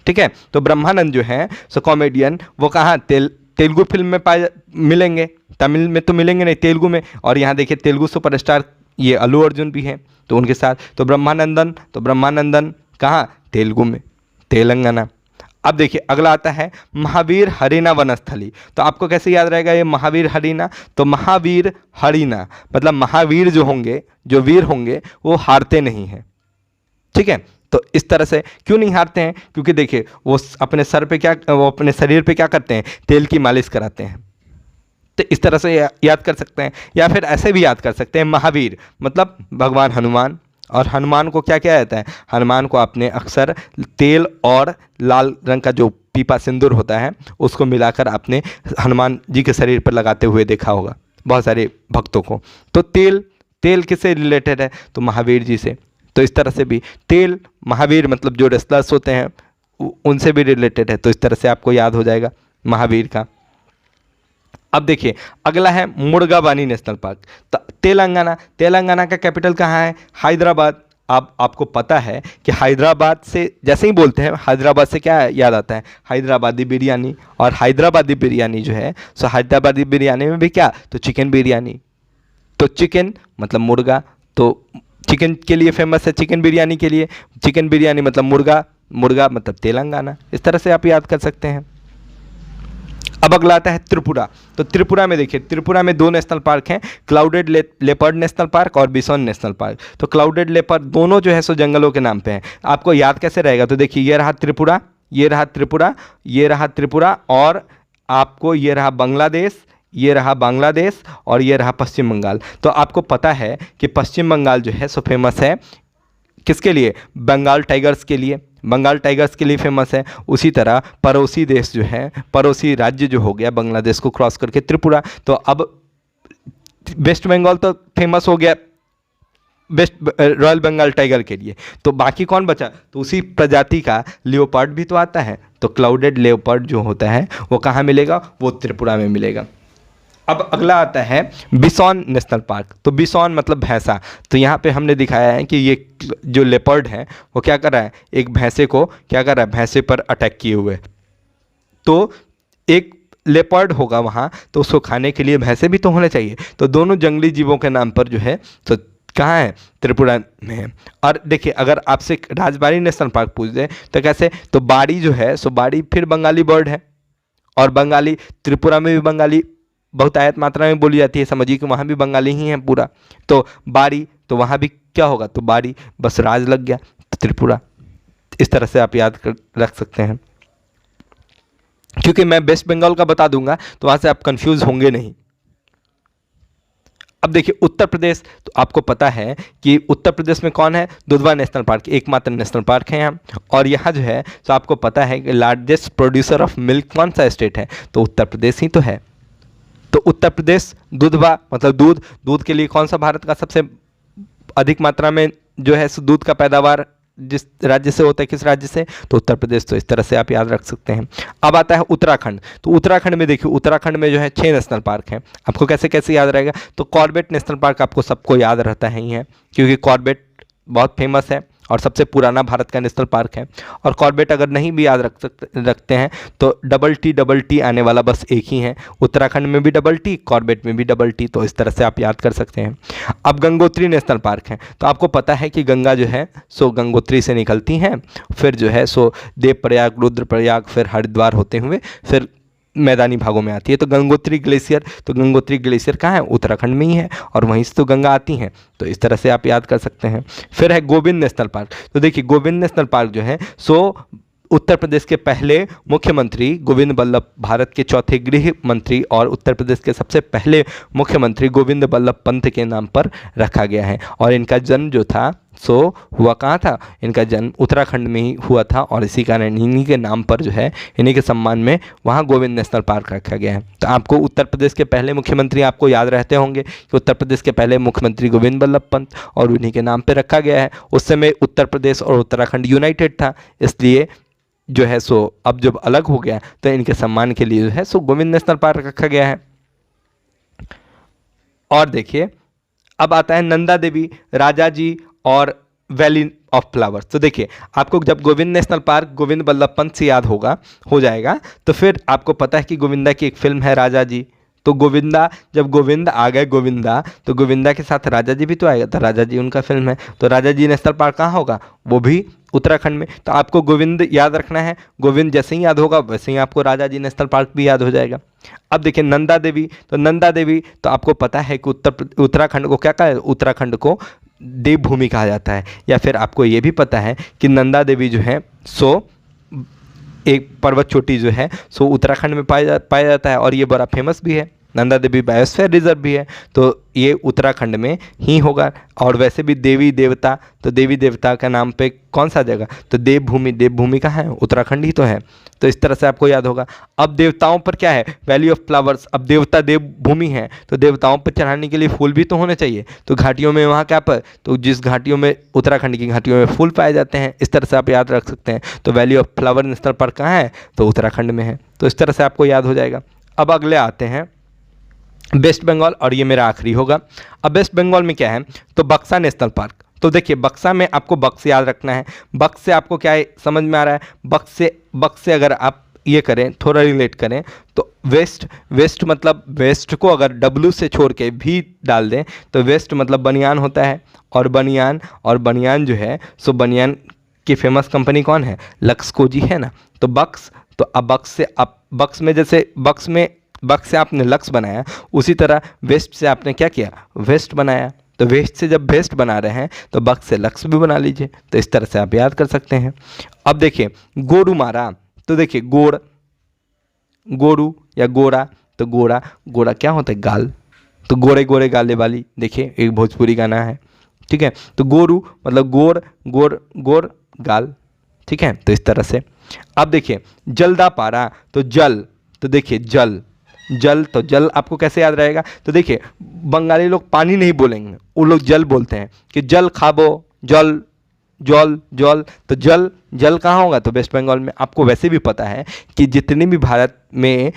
ठीक है। तो ब्रह्मानंद जो है सो कॉमेडियन, वो कहाँ तेलुगु फिल्म में मिलेंगे, तमिल में तो मिलेंगे नहीं, तेलुगु में। और यहाँ देखिए तेलुगु सुपरस्टार ये अल्लू अर्जुन भी हैं, तो उनके साथ तो ब्रह्मानंदन कहाँ, तेलुगु में, तेलंगाना। अब देखिए अगला आता है महावीर हरिना वनस्थली। तो आपको कैसे याद रहेगा ये महावीर हरिना, तो महावीर हरिना मतलब महावीर जो होंगे, जो वीर होंगे वो हारते नहीं हैं, ठीक है। तो इस तरह से क्यों नहीं हारते हैं, क्योंकि देखिए वो अपने शरीर पे क्या करते हैं, तेल की मालिश कराते हैं। तो इस तरह से याद कर सकते हैं, या फिर ऐसे भी याद कर सकते हैं महावीर मतलब भगवान हनुमान। और हनुमान को क्या किया जाता है, हनुमान को आपने अक्सर तेल और लाल रंग का जो पीपा सिंदूर होता है उसको मिलाकर आपने हनुमान जी के शरीर पर लगाते हुए देखा होगा बहुत सारे भक्तों को। तो तेल किससे रिलेटेड है, तो महावीर जी से। तो इस तरह से भी तेल, महावीर मतलब जो रेसलर्स होते हैं उनसे भी रिलेटेड है। तो इस तरह से आपको याद हो जाएगा महावीर का। अब देखिए अगला है मुर्गाबानी नेशनल पार्क। तेलंगाना का कैपिटल कहाँ है, हैदराबाद। आपको पता है कि हैदराबाद से जैसे ही बोलते हैं हैदराबाद से क्या याद आता है, हैदराबादी बिरयानी। और हैदराबादी बिरयानी जो है सो हैदराबादी बिरयानी में भी क्या, तो चिकन बिरयानी। तो चिकन मतलब मुर्गा, तो चिकन के लिए फेमस है, चिकन बिरयानी के लिए। चिकन बिरयानी मतलब मुर्गा मतलब तेलंगाना। इस तरह से आप याद कर सकते हैं। अब अगला आता है त्रिपुरा। तो त्रिपुरा में देखिए, त्रिपुरा में 2 नेशनल पार्क हैं, क्लाउडेड लेपर्ड नेशनल पार्क और बिसॉन नेशनल पार्क। तो क्लाउडेड लेपर्ड दोनों जो है सो जंगलों के नाम पे हैं। आपको याद कैसे रहेगा? तो देखिए, ये रहा त्रिपुरा, ये रहा त्रिपुरा, ये रहा त्रिपुरा, और आपको ये रहा बांग्लादेश, ये रहा बांग्लादेश, और ये रहा पश्चिम बंगाल। तो आपको पता है कि पश्चिम बंगाल जो है सो फेमस है किसके लिए? बंगाल टाइगर्स के लिए, बंगाल टाइगर्स के लिए फेमस है। उसी तरह पड़ोसी देश जो है, पड़ोसी राज्य जो हो गया बांग्लादेश को क्रॉस करके त्रिपुरा। तो अब वेस्ट बंगाल तो फेमस हो गया वेस्ट रॉयल बंगाल टाइगर के लिए, तो बाकी कौन बचा? तो उसी प्रजाति का लियोपार्ड भी तो आता है। तो क्लाउडेड लेपर्ड जो होता है वो कहाँ मिलेगा? वो त्रिपुरा में मिलेगा। अब अगला आता है बिसॉन नेशनल पार्क। तो बिसॉन मतलब भैंसा। तो यहाँ पे हमने दिखाया है कि ये जो लेपर्ड है वो क्या कर रहा है? एक भैंसे को क्या कर रहा है? भैंसे पर अटैक किए हुए। तो एक लेपर्ड होगा वहाँ, तो उसको खाने के लिए भैंसे भी तो होने चाहिए। तो दोनों जंगली जीवों के नाम पर जो है तो कहाँ है? त्रिपुरा में है। और देखिए, अगर आपसे राजबाड़ी नेशनल पार्क पूछ दे तो कैसे? तो बाड़ी जो है सो बाड़ी फिर बंगाली बर्ड है, और बंगाली त्रिपुरा में भी बंगाली बहुतायत मात्रा में बोली जाती है। समझिए कि वहाँ भी बंगाली ही है पूरा। तो बाड़ी, तो वहाँ भी क्या होगा? तो बाड़ी, बस राज लग गया तो त्रिपुरा। इस तरह से आप याद रख सकते हैं, क्योंकि मैं वेस्ट बंगाल का बता दूंगा तो वहाँ से आप कंफ्यूज होंगे नहीं। अब देखिए उत्तर प्रदेश। तो आपको पता है कि उत्तर प्रदेश में कौन है? दुधवा नेशनल पार्क, एकमात्र नेशनल पार्क है यहाँ। और यहाँ जो है तो आपको पता है कि लार्जेस्ट प्रोड्यूसर ऑफ मिल्क कौन सा स्टेट है? तो उत्तर प्रदेश ही तो है। तो उत्तर प्रदेश दुधवा मतलब दूध, दूध के लिए कौन सा भारत का सबसे अधिक मात्रा में जो है दूध का पैदावार जिस राज्य से होता है, किस राज्य से? तो उत्तर प्रदेश। तो इस तरह से आप याद रख सकते हैं। अब आता है उत्तराखंड। तो उत्तराखंड में देखिए, उत्तराखंड में जो है 6 नेशनल पार्क हैं। आपको कैसे कैसे याद रहेगा? तो कॉर्बेट नेशनल पार्क आपको सबको याद रहता है ही है, क्योंकि कॉर्बेट बहुत फेमस है और सबसे पुराना भारत का नेशनल पार्क है। और कॉर्बेट अगर नहीं भी याद रखते हैं तो डबल टी आने वाला बस एक ही है। उत्तराखंड में भी डबल टी, कॉर्बेट में भी डबल टी। तो इस तरह से आप याद कर सकते हैं। अब गंगोत्री नेशनल पार्क है। तो आपको पता है कि गंगा जो है सो गंगोत्री से निकलती हैं, फिर जो है सो देवप्रयाग, रुद्रप्रयाग, फिर हरिद्वार होते हुए फिर मैदानी भागों में आती है। तो गंगोत्री ग्लेशियर, तो गंगोत्री ग्लेशियर कहाँ है? उत्तराखंड में ही है, और वहीं से तो गंगा आती हैं। तो इस तरह से आप याद कर सकते हैं। फिर है गोविंद नेशनल पार्क। तो देखिए, गोविंद नेशनल पार्क जो है सो उत्तर प्रदेश के पहले मुख्यमंत्री गोविंद बल्लभ, भारत के चौथे गृह मंत्री और उत्तर प्रदेश के सबसे पहले मुख्यमंत्री गोविंद बल्लभ पंत के नाम पर रखा गया है। और इनका जन्म जो था सो हुआ कहाँ था? इनका जन्म उत्तराखंड में ही हुआ था, और इसी कारण इन्हीं के नाम पर जो है, इन्हीं के सम्मान में वहाँ गोविंद नेशनल पार्क रखा गया है। तो आपको उत्तर प्रदेश के पहले मुख्यमंत्री आपको याद रहते होंगे कि उत्तर प्रदेश के पहले मुख्यमंत्री गोविंद बल्लभ पंत, और उन्हीं के नाम पर रखा गया है। उस समय उत्तर प्रदेश और उत्तराखंड यूनाइटेड था, इसलिए जो है सो अब जब अलग हो गया तो इनके सम्मान के लिए जो है सो गोविंद नेशनल पार्क रखा गया है। और देखिए, अब आता है नंदा देवी, राजा जी और वैली ऑफ फ्लावर्स। तो देखिए, आपको जब गोविंद नेशनल पार्क गोविंद बल्लभ पंत से याद हो जाएगा, तो फिर आपको पता है कि गोविंदा की एक फिल्म है राजा जी। तो गोविंदा, जब गोविंद आ गए गोविंदा, तो गोविंदा के साथ राजा जी भी तो आएगा, तो राजा जी उनका फिल्म है। तो राजा जी नेशनल पार्क कहाँ होगा? वो भी उत्तराखंड में। तो आपको गोविंद याद रखना है, गोविंद जैसे ही याद होगा वैसे ही आपको राजा जी नेशनल पार्क भी याद हो जाएगा। अब देखिए नंदा देवी। तो नंदा देवी, तो आपको पता है कि उत्तराखंड को क्या कहा है? उत्तराखंड को देवभूमि कहा जाता है। या फिर आपको ये भी पता है कि नंदा देवी जो है सो एक पर्वत चोटी जो है सो उत्तराखंड में पाया जाता है, और ये बड़ा फेमस भी है। नंदा देवी बायोस्फीयर रिजर्व भी है, तो ये उत्तराखंड में ही होगा। और वैसे भी देवी देवता, तो देवी देवता का नाम पे कौन सा जगह? तो देवभूमि, देवभूमि कहाँ है? उत्तराखंड ही तो है। तो इस तरह से आपको याद होगा। अब देवताओं पर क्या है? Valley of flowers. अब देवता देवभूमि है, तो देवताओं पर चढ़ाने के लिए फूल भी तो होने चाहिए। तो घाटियों में वहाँ क्या पर? तो जिस घाटियों में, उत्तराखंड की घाटियों में फूल पाए जाते हैं। इस तरह से आप याद रख सकते हैं। तो valley of flower national park कहाँ है? तो उत्तराखंड में है। तो इस तरह से आपको याद हो जाएगा। अब अगले आते हैं वेस्ट बंगाल, और ये मेरा आखिरी होगा। अब वेस्ट बंगाल में क्या है? तो बक्सा नेशनल पार्क। तो देखिए, बक्सा में आपको बक्स याद रखना है। बक्स से आपको क्या है समझ में आ रहा है? बक्स से अगर आप ये करें, थोड़ा रिलेट करें, तो वेस्ट मतलब वेस्ट को अगर डब्लू से छोड़ के भी डाल दें तो वेस्ट मतलब बनियान होता है। और बनियान जो है सो बनियान की फेमस कंपनी कौन है? लक्स कोजी है ना। तो बक्स, तो अब बक्स में जैसे बक्स से आपने लक्स बनाया, उसी तरह वेस्ट से आपने क्या किया? वेस्ट बनाया। तो वेस्ट से जब वेस्ट बना रहे हैं तो बक्स से लक्स भी बना लीजिए। तो इस तरह से आप याद कर सकते हैं। अब देखिए गोरू मारा, तो देखिए गोरू या गोरा, तो गोरा क्या होता है? गाल। तो गोरे गोरे गाले वाली, देखिए एक भोजपुरी गाना है, ठीक है। तो गोरू मतलब गोर गाल, ठीक है। तो इस तरह से। अब देखिए जलदा पारा, तो जल, तो देखिए जल, तो जल आपको कैसे याद रहेगा? तो देखिए बंगाली लोग पानी नहीं बोलेंगे, वो लोग जल बोलते हैं कि जल खाबो, जल तो जल कहाँ होगा? तो वेस्ट बंगाल में। आपको वैसे भी पता है कि जितनी भी भारत में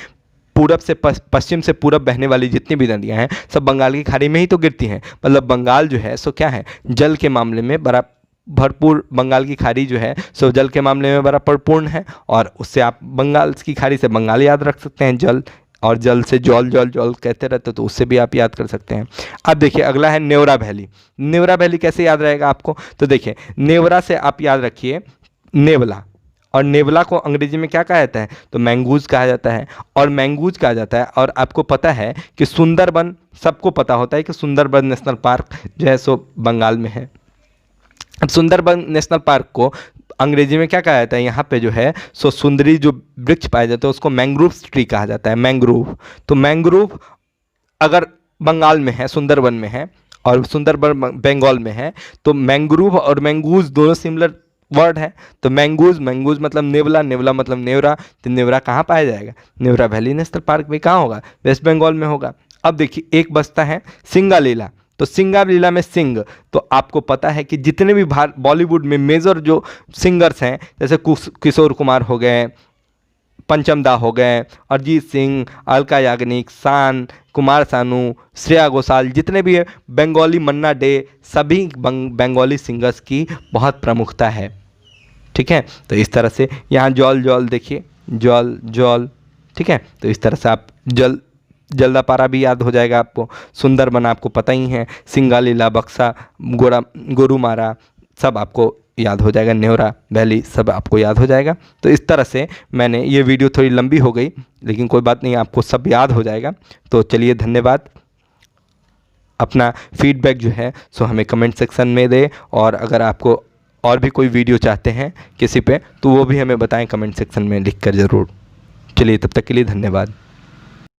पूरब से पश्चिम से पूरब बहने वाली जितनी भी नदियाँ हैं सब बंगाल की खाड़ी में ही तो गिरती हैं। मतलब बंगाल जो है सो क्या है? जल के मामले में बड़ा भरपूर, बंगाल की खाड़ी जो है सो जल के मामले में बड़ा परिपूर्ण है। और उससे आप बंगाल की खाड़ी से बंगाल याद रख सकते हैं, जल, और जल से जौल कहते रहते, तो उससे भी आप याद कर सकते हैं। अब देखिए अगला है नेवरा वैली। नेवरा वैली कैसे याद रहेगा आपको? तो देखिए नेवरा से आप याद रखिए नेवला, और नेवला को अंग्रेजी में क्या कहा जाता है? तो मैंगूज कहा जाता है, और मैंगूज कहा जाता है। और आपको पता है कि सुंदरबन, सबको पता होता है कि सुंदरबन नेशनल पार्क जो है सो बंगाल में है। अब सुंदरबन नेशनल पार्क को अंग्रेजी में क्या कहा जाता है? यहाँ पे जो है सो सुंदरी जो वृक्ष पाए जाते हैं उसको मैंग्रोव ट्री कहा जाता है, मैंग्रोव। तो मैंग्रोव अगर बंगाल में है, सुंदरबन में है, और सुंदरबन बंगाल में है, तो मैंग्रोव और मैंगूज दोनों सिमिलर वर्ड है। तो मैंगूज मतलब नेवला मतलब नेवरा। तो नेवरा कहाँ पाया जाएगा? नेवरा वैली नेशनल पार्क में। कहाँ होगा? वेस्ट बंगाल में होगा। अब देखिए एक बचता है सिंगालीला। तो सिंगालीला में सिंग, तो आपको पता है कि जितने भी बॉलीवुड में मेजर जो सिंगर्स हैं, जैसे किशोर कुमार हो गए, पंचम दा हो गए, अरिजीत सिंह, अलका याग्निक, शान, कुमार सानू, श्रेया घोषाल, जितने भी है, बंगाली मन्ना डे, सभी बंगाली सिंगर्स की बहुत प्रमुखता है, ठीक है। तो इस तरह से यहाँ जौल देखिए, जौल, ठीक है। तो इस तरह से आप जल्दापारा भी याद हो जाएगा आपको। सुंदरबन आपको पता ही है, सिंगालीला, बक्सा, गोरुमारा सब आपको याद हो जाएगा, नेवरा वैली सब आपको याद हो जाएगा। तो इस तरह से मैंने ये वीडियो थोड़ी लंबी हो गई, लेकिन कोई बात नहीं, आपको सब याद हो जाएगा। तो चलिए धन्यवाद। अपना फीडबैक जो है सो हमें कमेंट सेक्शन में दें, और अगर आपको और भी कोई वीडियो चाहते हैं किसी पे, तो वो भी हमें बताएं कमेंट सेक्शन में लिख कर ज़रूर। चलिए तब तक के लिए धन्यवाद।